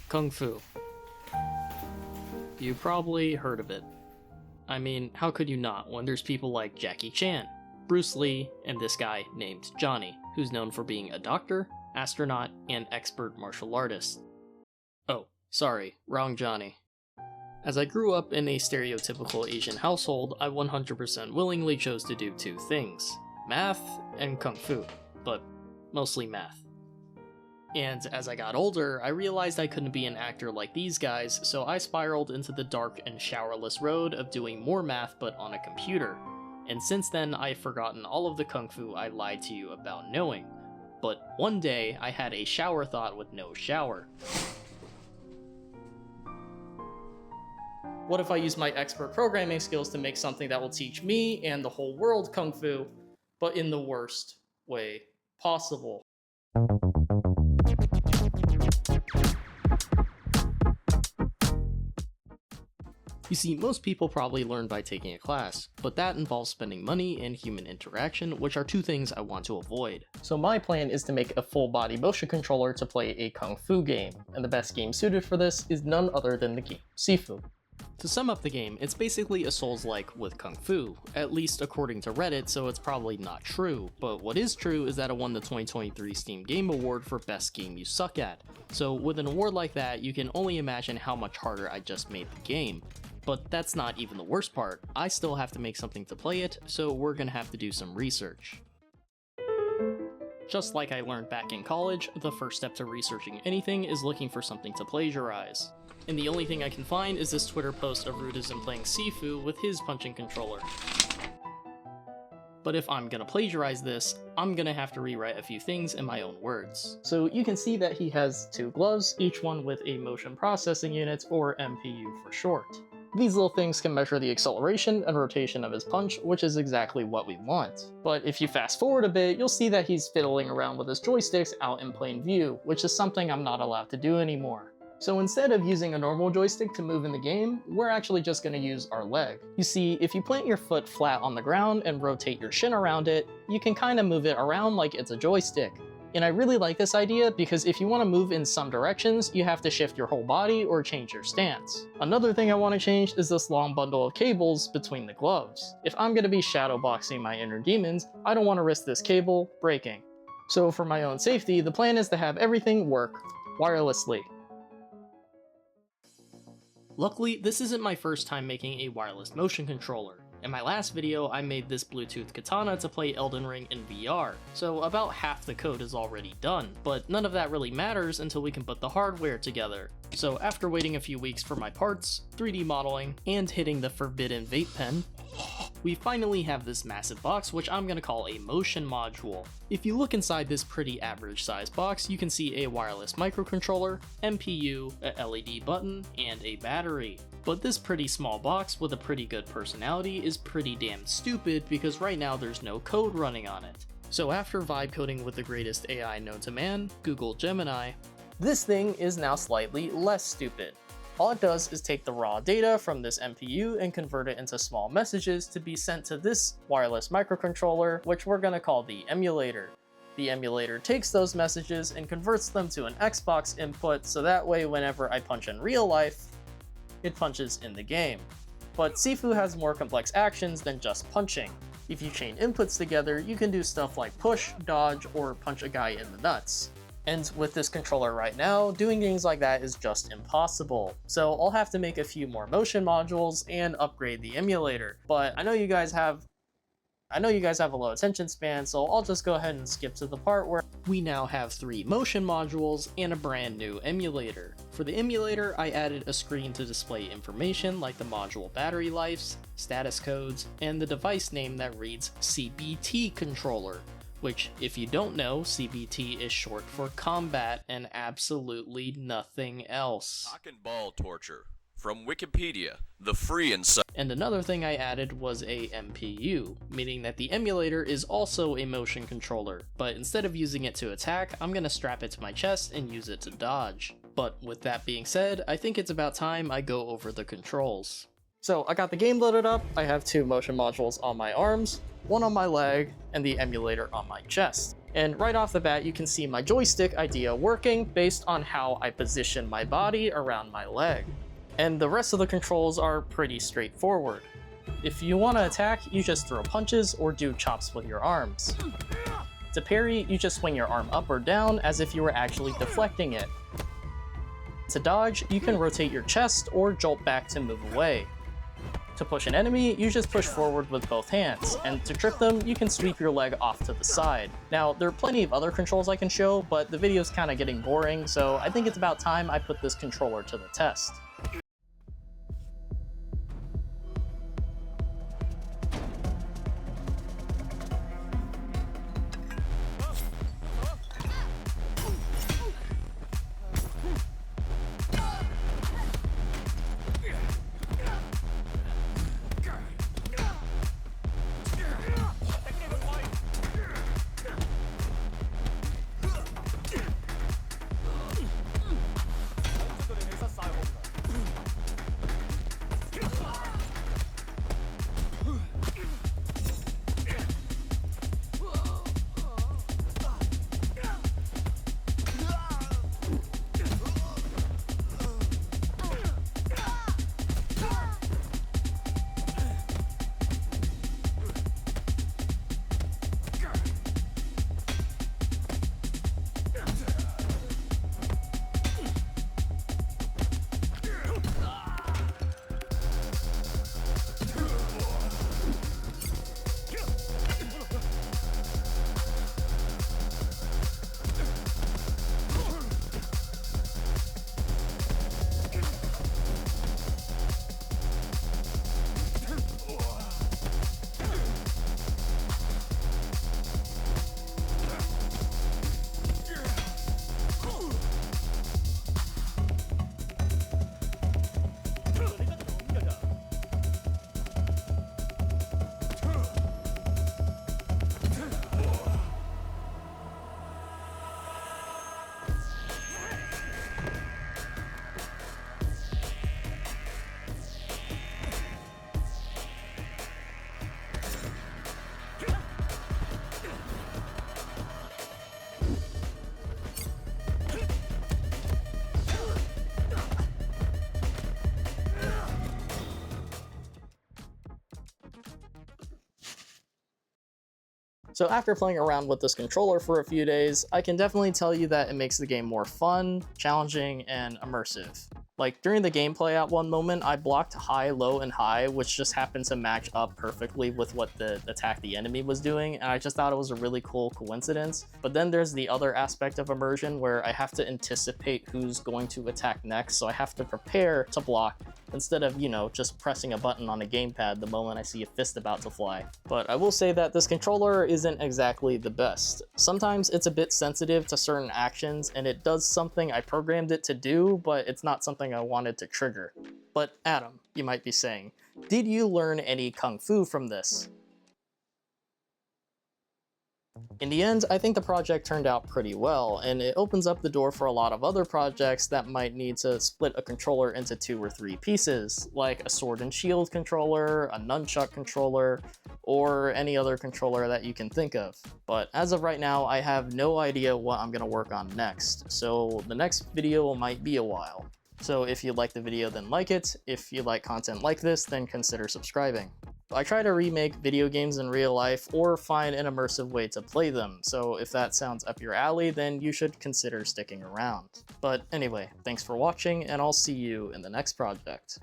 Kung Fu. You probably heard of it. I mean, how could you not when there's people like Jackie Chan, Bruce Lee, and this guy named Johnny, who's known for being a doctor, astronaut, and expert martial artist. Oh, sorry, wrong Johnny. As I grew up in a stereotypical Asian household, I 100% willingly chose to do two things: math and Kung Fu, but mostly math. And as I got older, I realized I couldn't be an actor like these guys, so I spiraled into the dark and showerless road of doing more math but on a computer. And since then, I've forgotten all of the Kung Fu I lied to you about knowing. But one day, I had a shower thought with no shower. What if I use my expert programming skills to make something that will teach me and the whole world Kung Fu, but in the worst way possible? You see, most people probably learn by taking a class, but that involves spending money and human interaction, which are two things I want to avoid. So my plan is to make a full-body motion controller to play a Kung Fu game, and the best game suited for this is none other than the game SiFu. To sum up the game, it's basically a Souls-like with Kung Fu, at least according to Reddit, so it's probably not true, but what is true is that it won the 2023 Steam Game Award for Best Game You Suck At. So with an award like that, you can only imagine how much harder I just made the game. But that's not even the worst part. I still have to make something to play it, so we're gonna have to do some research. Just like I learned back in college, the first step to researching anything is looking for something to plagiarize. And the only thing I can find is this Twitter post of Rudism playing SiFu with his punching controller. But if I'm gonna plagiarize this, I'm gonna have to rewrite a few things in my own words. So you can see that he has two gloves, each one with a motion processing unit, or MPU for short. These little things can measure the acceleration and rotation of his punch, which is exactly what we want. But if you fast forward a bit, you'll see that he's fiddling around with his joysticks out in plain view, which is something I'm not allowed to do anymore. So instead of using a normal joystick to move in the game, we're actually just going to use our leg. You see, if you plant your foot flat on the ground and rotate your shin around it, you can kind of move it around like it's a joystick. And I really like this idea because if you want to move in some directions, you have to shift your whole body or change your stance. Another thing I want to change is this long bundle of cables between the gloves. If I'm going to be shadowboxing my inner demons, I don't want to risk this cable breaking. So for my own safety, the plan is to have everything work wirelessly. Luckily, this isn't my first time making a wireless motion controller. In my last video, I made this Bluetooth katana to play Elden Ring in VR, so about half the code is already done, but none of that really matters until we can put the hardware together. So after waiting a few weeks for my parts, 3D modeling, and hitting the forbidden vape pen, we finally have this massive box, which I'm gonna call a motion module. If you look inside this pretty average size box, you can see a wireless microcontroller, MPU, a LED button, and a battery. But this pretty small box with a pretty good personality is pretty damn stupid because right now there's no code running on it. So after vibe coding with the greatest AI known to man, Google Gemini, this thing is now slightly less stupid. All it does is take the raw data from this MPU and convert it into small messages to be sent to this wireless microcontroller, which we're gonna call the emulator. The emulator takes those messages and converts them to an Xbox input, so that way whenever I punch in real life, it punches in the game. But SiFu has more complex actions than just punching. If you chain inputs together, you can do stuff like push, dodge, or punch a guy in the nuts. And with this controller right now, doing things like that is just impossible. So I'll have to make a few more motion modules and upgrade the emulator. But I know you guys have a low attention span, so I'll just go ahead and skip to the part where we now have 3 motion modules and a brand new emulator. For the emulator, I added a screen to display information like the module battery lives, status codes, and the device name that reads CBT controller. Which, if you don't know, CBT is short for combat and absolutely nothing else. Cock and ball torture. From Wikipedia, the free and And another thing I added was a MPU, meaning that the emulator is also a motion controller, but instead of using it to attack, I'm gonna strap it to my chest and use it to dodge. But with that being said, I think it's about time I go over the controls. So I got the game loaded up, I have 2 motion modules on my arms, 1 on my leg, and the emulator on my chest. And right off the bat, you can see my joystick idea working based on how I position my body around my leg. And the rest of the controls are pretty straightforward. If you want to attack, you just throw punches or do chops with your arms. To parry, you just swing your arm up or down as if you were actually deflecting it. To dodge, you can rotate your chest or jolt back to move away. To push an enemy, you just push forward with both hands, and to trip them, you can sweep your leg off to the side. Now, there are plenty of other controls I can show, but the video's kinda getting boring, so I think it's about time I put this controller to the test. So after playing around with this controller for a few days, I can definitely tell you that it makes the game more fun, challenging, and immersive. Like during the gameplay at one moment, I blocked high, low, and high, which just happened to match up perfectly with what the attack the enemy was doing, and I just thought it was a really cool coincidence. But then there's the other aspect of immersion where I have to anticipate who's going to attack next, so I have to prepare to block instead of, you know, just pressing a button on a gamepad the moment I see a fist about to fly. But I will say that this controller isn't exactly the best. Sometimes it's a bit sensitive to certain actions and it does something I programmed it to do, but it's not something I wanted to trigger. But Adam, you might be saying, did you learn any Kung Fu from this? In the end, I think the project turned out pretty well, and it opens up the door for a lot of other projects that might need to split a controller into 2 or 3 pieces, like a sword and shield controller, a nunchuck controller, or any other controller that you can think of. But as of right now, I have no idea what I'm going to work on next, so the next video might be a while. So if you like the video, then like it. If you like content like this, then consider subscribing. I try to remake video games in real life or find an immersive way to play them, so if that sounds up your alley, then you should consider sticking around. But anyway, thanks for watching, and I'll see you in the next project.